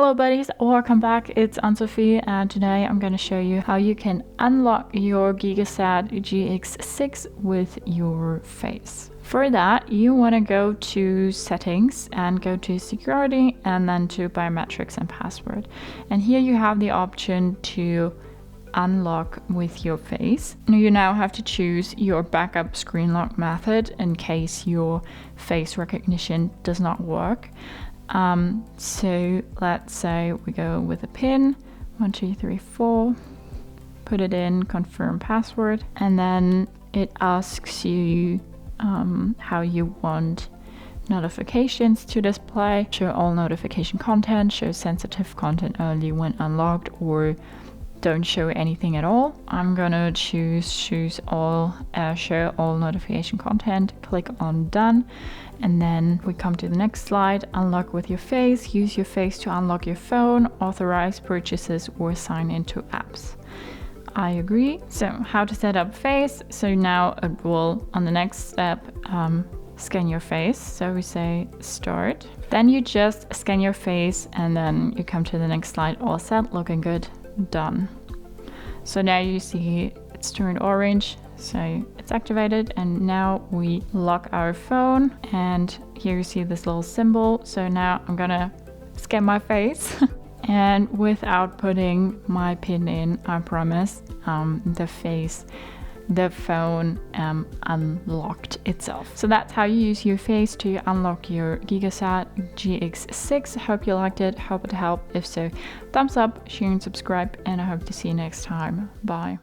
Hello buddies, welcome back. It's Anne-Sophie and today I'm going to show you how you can unlock your Gigaset GX6 with your face. For that, you want to go to settings and go to security and then to biometrics and password. And here you have the option to unlock with your face. You now have to choose your backup screen lock method in case your face recognition does not work. So let's say we go with a PIN, 1, 2, 3, 4, put it in, confirm password, and then it asks you how you want notifications to display. Show all notification content, show sensitive content only when unlocked, or don't show anything at all. I'm gonna choose all, show all notification content, click on done, and then we come to the next slide. Unlock with your face. Use your face to unlock your phone, authorize purchases, or sign into apps. I agree. So how to set up face. So now it will, on the next step, scan your face. So we say start. Then you just scan your face and then you come to the next slide. All set, looking good, done. So now you see it's turned orange, so it's activated, and now we lock our phone, and here you see this little symbol. So now I'm gonna scan my face and without putting my PIN in, I promise, the phone unlocked itself. So that's how you use your face to unlock your Gigaset GX6. Hope you liked it, hope it helped. If so, thumbs up, share and subscribe, and I hope to see you next time. Bye.